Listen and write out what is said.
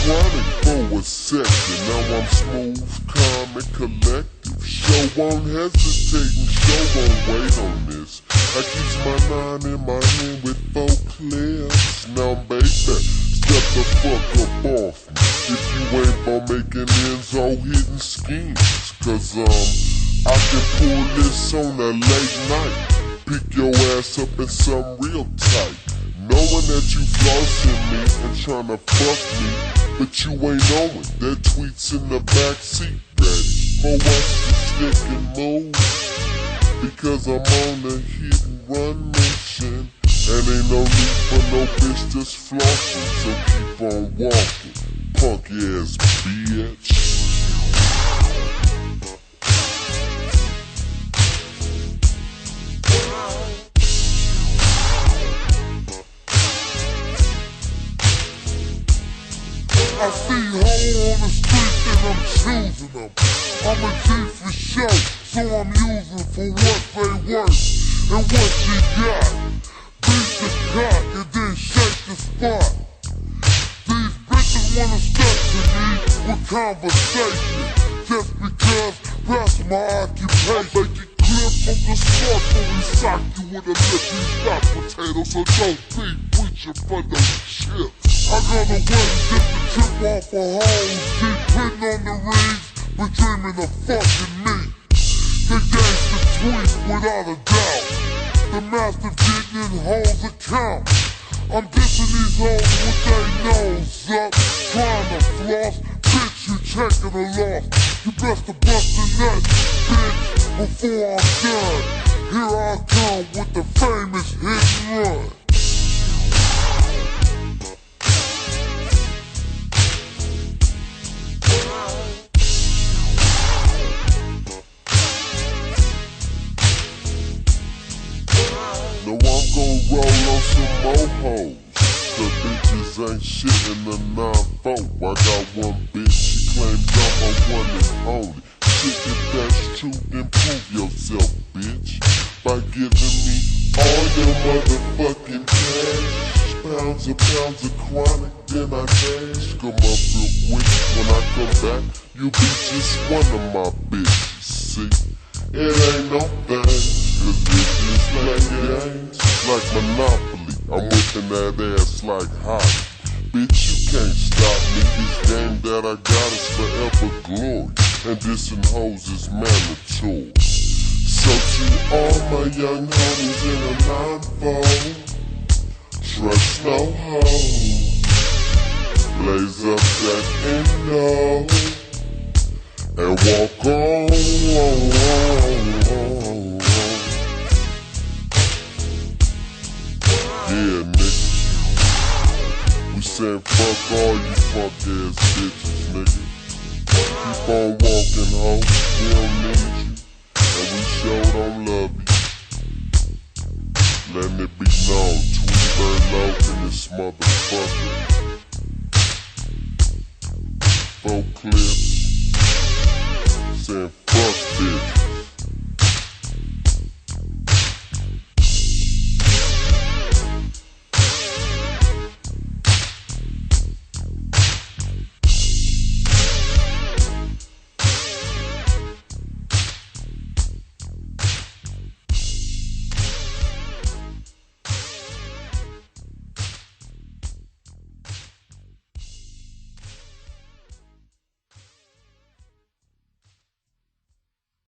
chronic for a second. Now I'm smooth, calm, and collective. Show won't hesitate and show won't wait on this. I keeps my 9 in my hand with 4 clips. Now baby, step the fuck up off me. If you ain't gon' making ends or hitting schemes. Cause I can pull this on a late night. Pick your ass up in some real tight. Knowing that you flossing me and tryna fuck me, but you ain't knowing that tweet's in the backseat ready for us to stick and move. Because I'm on a hit and run mission, and ain't no need for no bitch just flossing. So keep on walking, punk ass bitch. I see hoes on the street and I'm choosing them. I'm a G for show, so I'm using for what they worth. And what she got, beat the cock and then shake the spot. These bitches wanna step to me with conversation, just because that's my occupation. Make it clear from the start when we sock you with a lippy stock potato, so don't be preaching for no shit. I got a way just to trip off a hole. Keep putting on the rings, but dreaming of fucking me. The gangster tweet without a doubt. The master getting in hoes account. I'm dissing these hoes with their nose up, trying to floss. Bitch, you checking a loss. You best to bust a nut, bitch, before I'm done. Here I come with the famous hit and run. No, I'm gon' roll on some more hoes, cause bitches ain't shit in the 9-4. I got one bitch, she claims I'm a one and only. Shit, if that's true, then prove yourself, bitch, by giving me all your motherfucking cash. Pounds of chronic, then I dash. Come up real quick, when I come back, you be just one of my bitches, see? It ain't no thing, cause bitches play games like Monopoly. I'm whipping that ass like hockey. Bitch, you can't stop me. This game that I got is forever glory, and dissing hoes is mandatory. So to all my young homies in a 9-4, trust no hoe. Blaze up that endo and walk on. Yeah, nigga, we sayin' fuck all you fuck ass bitches, nigga. Keep on walking, ho, we don't need you, and we sure don't love you. Letting it be known, tweedy loc in this motherfucker. 4 clips, saying fuck bitch.